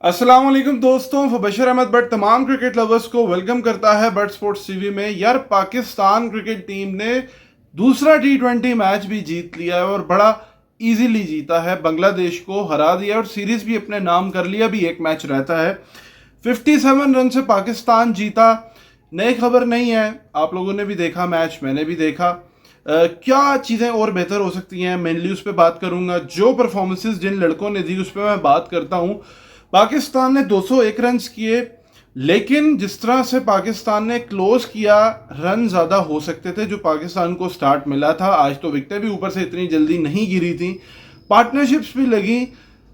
अस्सलाम वालेकुम दोस्तों, बशर अहमद बट तमाम क्रिकेट लवर्स को वेलकम करता है बट स्पोर्ट्स टीवी में। यार, पाकिस्तान क्रिकेट टीम ने दूसरा T20 मैच भी जीत लिया है और बड़ा इजीली जीता है। बांग्लादेश को हरा दिया और सीरीज भी अपने नाम कर लिया। भी एक मैच रहता है। 57 रन से पाकिस्तान जीता। नई खबर नहीं है, आप लोगों ने भी देखा मैच, मैंने भी देखा। क्या चीज़ें और बेहतर हो सकती हैं, मेनली उस पर बात करूंगा। जो परफॉर्मेंसेस जिन लड़कों ने दी उस पर मैं बात करता हूं। पाकिस्तान ने 201 रन किए, लेकिन जिस तरह से पाकिस्तान ने क्लोज किया, रन ज़्यादा हो सकते थे जो पाकिस्तान को स्टार्ट मिला था। आज तो विकेटें भी ऊपर से इतनी जल्दी नहीं गिरी थी, पार्टनरशिप्स भी लगी।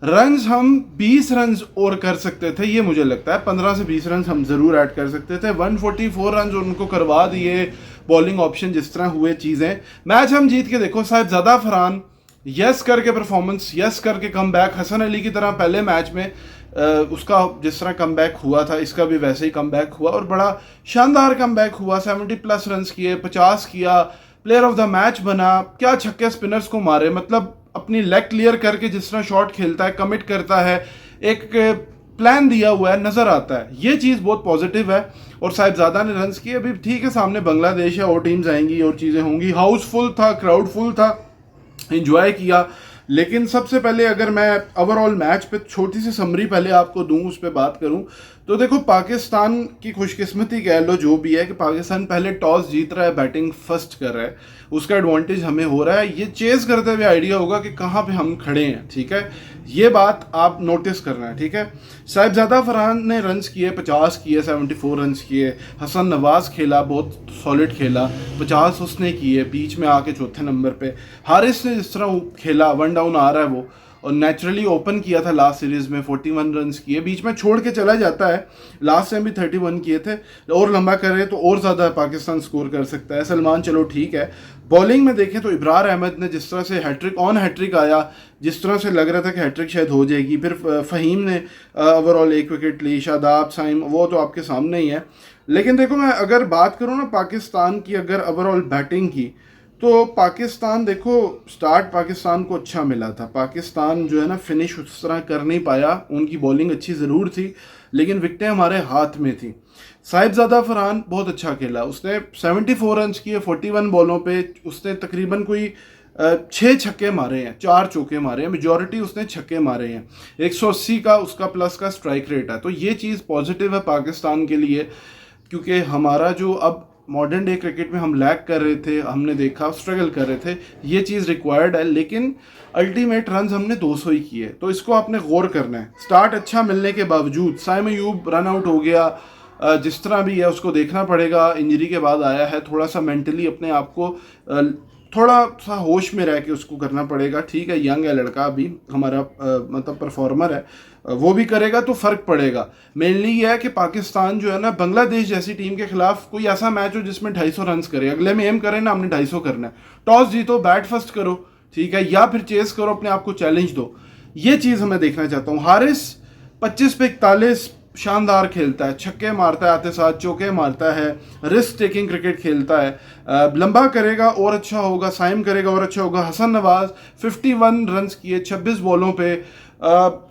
रन्स हम 20 रन और कर सकते थे, ये मुझे लगता है 15 से 20 रन हम ज़रूर ऐड कर सकते थे। 144 रन उनको करवा दिए, बॉलिंग ऑप्शन जिस तरह हुए, चीज़ें। मैच हम जीत के देखो, साहिबजादा फरहान यस करके परफॉर्मेंस, यस करके कम बैक, हसन अली की तरह पहले मैच में उसका जिस तरह कम बैक हुआ था, इसका भी वैसे ही कम बैक हुआ और बड़ा शानदार कम बैक हुआ। 70+ रन किए, 50 किया, प्लेयर ऑफ द मैच बना। क्या छक्के स्पिनर्स को मारे, मतलब अपनी लेग क्लियर करके जिस तरह शॉट खेलता है, कमिट करता है, एक प्लान दिया हुआ है, नजर आता है। ये चीज़ बहुत पॉजिटिव है। और साहिबजादा ने रन किए। अभी ठीक है, सामने बांग्लादेश है, और टीम्स आएंगी और चीज़ें होंगी। हाउसफुल था, क्राउड फुल था, इंजॉय किया। लेकिन सबसे पहले अगर मैं ओवरऑल मैच पे छोटी सी समरी पहले आपको दूं, उस पर बात करूं, तो देखो पाकिस्तान की खुशकिस्मती कह लो जो भी है कि पाकिस्तान पहले टॉस जीत रहा है, बैटिंग फर्स्ट कर रहा है, उसका एडवांटेज हमें हो रहा है। ये चेज करते हुए आइडिया होगा कि कहाँ पे हम खड़े हैं, ठीक है। ये बात आप नोटिस करना है, ठीक है। साहिबजादा फरहान ने रन्स किए, 50 किए, 74 रन्स किए। हसन नवाज खेला, बहुत सॉलिड खेला, 50 उसने किए, बीच में आके चौथे नंबर पे। हारिस ने जिस तरह खेला, 1 डाउन आ रहा है वो, और नेचुरली ओपन किया था लास्ट सीरीज में, 41 रन किए, बीच में छोड़ के चला जाता है। लास्ट टाइम भी 31 किए थे। और लंबा करे तो और ज़्यादा पाकिस्तान स्कोर कर सकता है। सलमान चलो ठीक है। बॉलिंग में देखें तो इब्रार अहमद ने जिस तरह से हैट्रिक ऑन हैट्रिक आया, जिस तरह से लग रहा था कि हैट्रिक शायद हो जाएगी। फिर फ़हीम ने ओवरऑल 1 विकेट ली, शादाब, साइम, वो तो आपके सामने ही है। लेकिन देखो, मैं अगर बात करूँ ना पाकिस्तान की, अगर ओवरऑल बैटिंग की, तो पाकिस्तान देखो, स्टार्ट पाकिस्तान को अच्छा मिला था। पाकिस्तान जो है ना, फिनिश उस तरह कर नहीं पाया। उनकी बॉलिंग अच्छी ज़रूर थी, लेकिन विकेटें हमारे हाथ में थी। साहिबजादा फरहान बहुत अच्छा खेला, उसने 74 रन किए 41 बॉलों पे। उसने तकरीबन कोई 6 छक्के मारे हैं, 4 चौके मारे हैं, मेजॉरिटी उसने छक्के मारे हैं। 180 का उसका प्लस का स्ट्राइक रेट है, तो ये चीज़ पॉजिटिव है पाकिस्तान के लिए। क्योंकि हमारा जो अब मॉडर्न डे क्रिकेट में हम लैग कर रहे थे, हमने देखा स्ट्रगल कर रहे थे, ये चीज़ रिक्वायर्ड है। लेकिन अल्टीमेट रन हमने 200 ही किए, तो इसको आपने गौर करना है। स्टार्ट अच्छा मिलने के बावजूद साइम अयूब रन आउट हो गया, जिस तरह भी है उसको देखना पड़ेगा। इंजरी के बाद आया है, थोड़ा सा मेंटली अपने आप को थोड़ा सा होश में रह के उसको करना पड़ेगा। ठीक है, यंग है लड़का, अभी हमारा मतलब परफॉर्मर है, वो भी करेगा तो फ़र्क पड़ेगा। मेनली ये है कि पाकिस्तान जो है ना, बांग्लादेश जैसी टीम के खिलाफ कोई ऐसा मैच हो जिसमें 250 रन करे। अगले में एम करें ना, हमने 250 करना है। टॉस जीतो, बैट फर्स्ट करो, ठीक है, या फिर चेस करो, अपने आप को चैलेंज दो। ये चीज़ मैं देखना चाहता हूँ। हारिस 25 पे 41 शानदार खेलता है, छक्के मारता है, आते साथ चौके मारता है, रिस्क टेकिंग क्रिकेट खेलता है। लंबा करेगा और अच्छा होगा, साइम करेगा और अच्छा होगा। हसन नवाज 51 रन किए 26 बॉलों पे।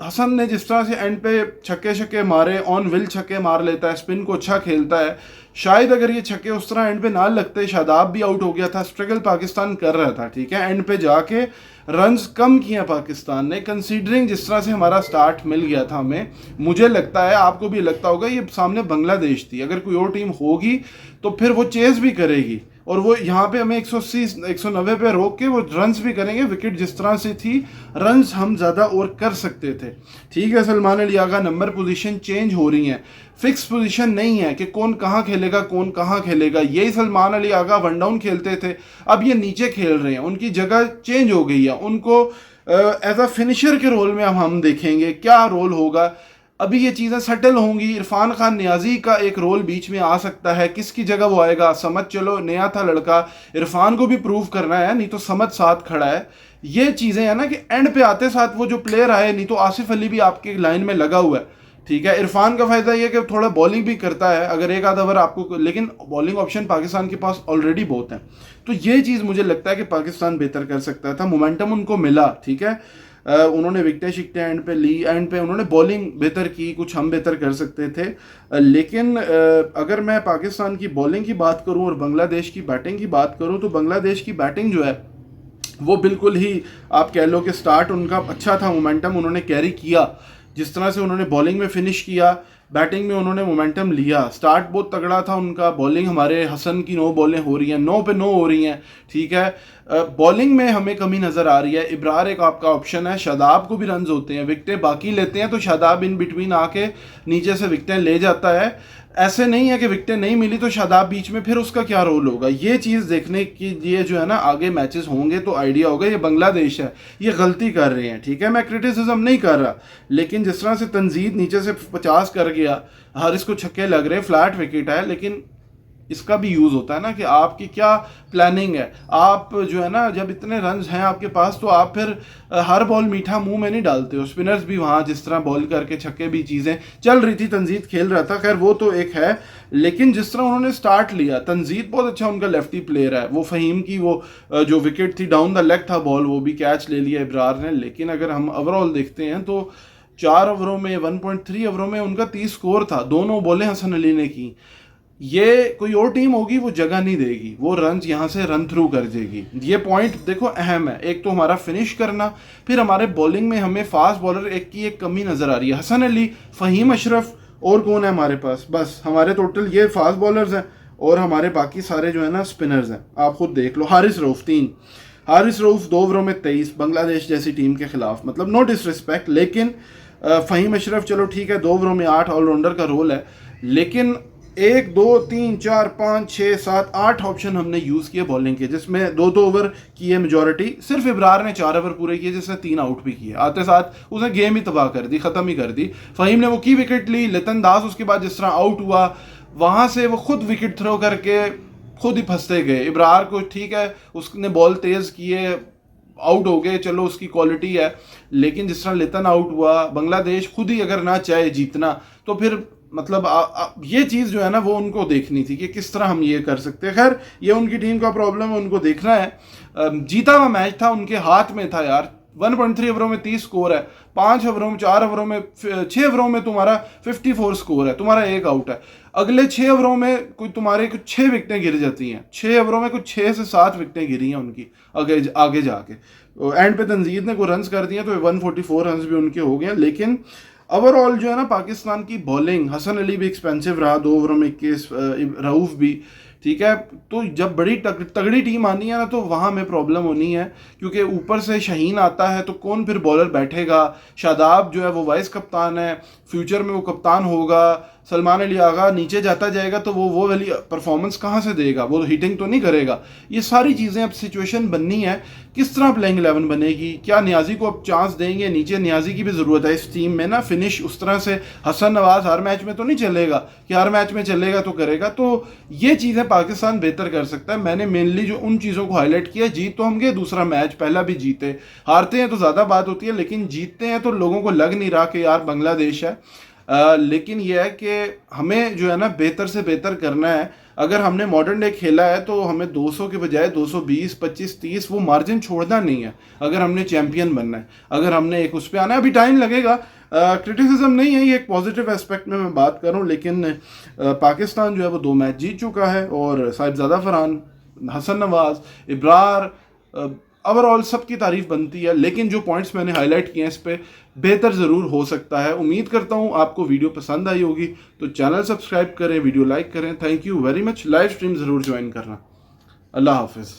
हसन ने जिस तरह से एंड पे छक्के मारे, ऑन विल छक्के मार लेता है, स्पिन को अच्छा खेलता है। शायद अगर ये छक्के उस तरह एंड पे ना लगते, शादाब भी आउट हो गया था। स्ट्रगल पाकिस्तान कर रहा था, ठीक है, एंड पे जाके रन्स कम किया पाकिस्तान ने, कंसीडरिंग जिस तरह से हमारा स्टार्ट मिल गया था हमें। मुझे लगता है, आपको भी लगता होगा, ये सामने बांग्लादेश थी, अगर कोई और टीम होगी तो फिर वो चेस भी करेगी और वो यहाँ पे हमें 180 190 पे रोक के वो रन्स भी करेंगे। विकेट जिस तरह से थी, रन्स हम ज़्यादा और कर सकते थे। ठीक है, Salman Ali Agha, number position change हो रही हैं, फिक्स पोजीशन नहीं है कि कौन कहाँ खेलेगा, कौन कहाँ खेलेगा। यही सलमान अली आगा 1 डाउन खेलते थे, अब ये नीचे खेल रहे हैं, उनकी जगह चेंज हो गई है। उनको एज अ फिनिशर के रोल में अब हम देखेंगे क्या रोल होगा। अभी ये चीज़ें सेटल होंगी। इरफान खान नियाजी का एक रोल बीच में आ सकता है, किसकी जगह वो आएगा समझ चलो। नया था लड़का, इरफान को भी प्रूव करना है, नहीं तो समझ साथ खड़ा है। ये चीज़ें है ना कि एंड पे आते साथ वो जो प्लेयर आए, नहीं तो आसिफ अली भी आपके लाइन में लगा हुआ है, ठीक है। इरफान का फायदा ये कि थोड़ा बॉलिंग भी करता है, अगर एक आधा ओवर आपको, लेकिन बॉलिंग ऑप्शन पाकिस्तान के पास ऑलरेडी बहुत है। तो ये चीज़ मुझे लगता है कि पाकिस्तान बेहतर कर सकता था, मोमेंटम उनको मिला, ठीक है। उन्होंने विकटें शिकटें एंड पे ली, एंड पे उन्होंने बॉलिंग बेहतर की, कुछ हम बेहतर कर सकते थे। लेकिन अगर मैं पाकिस्तान की बॉलिंग की बात करूं और बांग्लादेश की बैटिंग की बात करूं तो बांग्लादेश की बैटिंग जो है वो बिल्कुल ही आप कह लो कि स्टार्ट उनका अच्छा था, मोमेंटम उन्होंने कैरी किया। जिस तरह से उन्होंने बॉलिंग में फिनिश किया, बैटिंग में उन्होंने मोमेंटम लिया, स्टार्ट बहुत तगड़ा था उनका। बॉलिंग हमारे हसन की 9 बॉलें हो रही हैं, 9 पे 9 हो रही हैं, ठीक है। बॉलिंग में हमें कमी नज़र आ रही है। इब्रार एक आपका ऑप्शन है, शादाब को भी रन्स होते हैं, विकटें बाकी लेते हैं तो शादाब इन बिटवीन आके नीचे से विकटें ले जाता है। ऐसे नहीं है कि विकटें नहीं मिली तो शादाब बीच में, फिर उसका क्या रोल होगा। ये चीज़ देखने के लिए जो है ना आगे मैचेस होंगे तो आइडिया होगा। ये बांग्लादेश है, ये गलती कर रहे हैं, ठीक है। मैं क्रिटिसिज्म नहीं कर रहा, लेकिन जिस तरह से तंजीद नीचे से 50 कर गया, हारिस को छक्के लग रहे, फ्लैट विकेट है, लेकिन इसका भी यूज़ होता है ना कि आपकी क्या प्लानिंग है। आप जो है ना जब इतने रन्स हैं आपके पास तो आप फिर हर बॉल मीठा मुंह में नहीं डालते हो। स्पिनर्स भी वहाँ जिस तरह बॉल करके छक्के भी चीज़ें चल रही थी, तंजीद खेल रहा था, खैर वो तो एक है। लेकिन जिस तरह उन्होंने स्टार्ट लिया, तंजीद बहुत अच्छा उनका लेफ्टी प्लेयर है, वो फ़हीम की वो जो विकेट थी डाउन द लेग था बॉल, वो भी कैच ले लिया इब्रार ने। लेकिन अगर हम ओवरऑल देखते हैं तो 4 ओवरों में 1.3 ओवरों में उनका 30 स्कोर था, दोनों बॉलें हसन अली ने की। ये कोई और टीम होगी वो जगह नहीं देगी, वो रन्स यहाँ से रन थ्रू कर देगी। ये पॉइंट देखो अहम है, एक तो हमारा फिनिश करना, फिर हमारे बॉलिंग में हमें फास्ट बॉलर एक की एक कमी नज़र आ रही है। हसन अली, फ़हीम अशरफ और कौन है हमारे पास, बस हमारे टोटल ये फास्ट बॉलर्स हैं और हमारे बाकी सारे जो है ना स्पिनर्स हैं। आप खुद देख लो, हारिस रऊफ 3, हारिस रऊफ 2 ओवरों में 23 बांग्लादेश जैसी टीम के खिलाफ, मतलब नो डिसरिस्पेक्ट। लेकिन फ़हीम अशरफ चलो ठीक है 2 ओवरों में 8 ऑलराउंडर का रोल है, लेकिन 1 2 3 4 5 6 7 8 ऑप्शन हमने यूज़ किए बॉलिंग के, जिसमें 2 ओवर किए मेजॉरिटी। सिर्फ इब्रार ने 4 ओवर पूरे किए, जिसने 3 आउट भी किए, आते साथ उसने गेम ही तबाह कर दी, ख़त्म ही कर दी। फ़हीम ने वो की विकेट ली, लितन दास उसके बाद जिस तरह आउट हुआ वहाँ से वो खुद विकेट थ्रो करके खुद ही फंसते गए। इब्रार को ठीक है उसने बॉल तेज़ किए, आउट हो गए, चलो उसकी क्वालिटी है। लेकिन जिस तरह लितन आउट हुआ, बांग्लादेश खुद ही अगर ना चाहे जीतना तो फिर मतलब ये चीज़ जो है ना वो उनको देखनी थी कि किस तरह हम ये कर सकते हैं। खैर ये उनकी टीम का प्रॉब्लम है, उनको देखना है। जीता हुआ मैच था, उनके हाथ में था यार। 1.3 ओवरों में 30 स्कोर है, 5 ओवरों में 4 ओवरों में 6 ओवरों में तुम्हारा 54 स्कोर है, तुम्हारा 1 आउट है। अगले 6 ओवरों में कोई तुम्हारे कुछ 6 विकेटें गिर जाती हैं, 6 ओवरों में कुछ 6 से 7 विकेटें गिरी हैं उनकी आगे जाके। एंड पे तंजीद ने कोई रन्स कर दिए तो 144 रन्स भी उनके हो गए। लेकिन ओवरऑल जो है ना पाकिस्तान की बॉलिंग, हसन अली भी एक्सपेंसिव रहा 2 ओवरों में 21, रऊफ भी, ठीक है। तो जब बड़ी तगड़ी टीम आनी है ना तो वहाँ में प्रॉब्लम होनी है, क्योंकि ऊपर से शाहीन आता है तो कौन फिर बॉलर बैठेगा। शादाब जो है वो वाइस कप्तान है, फ्यूचर में वो कप्तान होगा। सलमान अली आगा नीचे जाता जाएगा तो वो वाली परफॉर्मेंस कहाँ से देगा, वो हिटिंग तो नहीं करेगा। ये सारी चीज़ें अब सिचुएशन बननी है, किस तरह प्लेइंग 11 बनेगी, क्या नियाजी को अब चांस देंगे। नीचे नियाजी की भी ज़रूरत है इस टीम में ना, फिनिश उस तरह से हसन नवाज हर मैच में तो नहीं चलेगा कि हर मैच में चलेगा तो करेगा। तो ये चीज़ें पाकिस्तान बेहतर कर सकता है। मैंने मेनली जो उन चीज़ों को हाईलाइट किया, जीत तो हम गए, दूसरा मैच पहला भी जीते, हारते हैं तो ज़्यादा बात होती है, लेकिन जीतते हैं तो लोगों को लग नहीं रहा कि यार बांग्लादेश है। लेकिन यह है कि हमें जो है ना बेहतर से बेहतर करना है। अगर हमने मॉडर्न डे खेला है तो हमें 200 के बजाय 220, 25, 30 वो मार्जिन छोड़ना नहीं है अगर हमने चैंपियन बनना है, अगर हमने एक उस पर आना है। अभी टाइम लगेगा, क्रिटिसिज्म नहीं है, ये एक पॉजिटिव एस्पेक्ट में मैं बात करूं। लेकिन पाकिस्तान जो है वो 2 मैच जीत चुका है और साहिबजादा फरहान, हसन नवाज, इब्रार, ओवरऑल सबकी तारीफ बनती है। लेकिन जो पॉइंट्स मैंने हाईलाइट किए हैं इस पे बेहतर ज़रूर हो सकता है। उम्मीद करता हूँ आपको वीडियो पसंद आई होगी, तो चैनल सब्सक्राइब करें, वीडियो लाइक करें। Thank you very much. Live stream ज़रूर ज्वाइन करना। अल्लाह हाफिज़।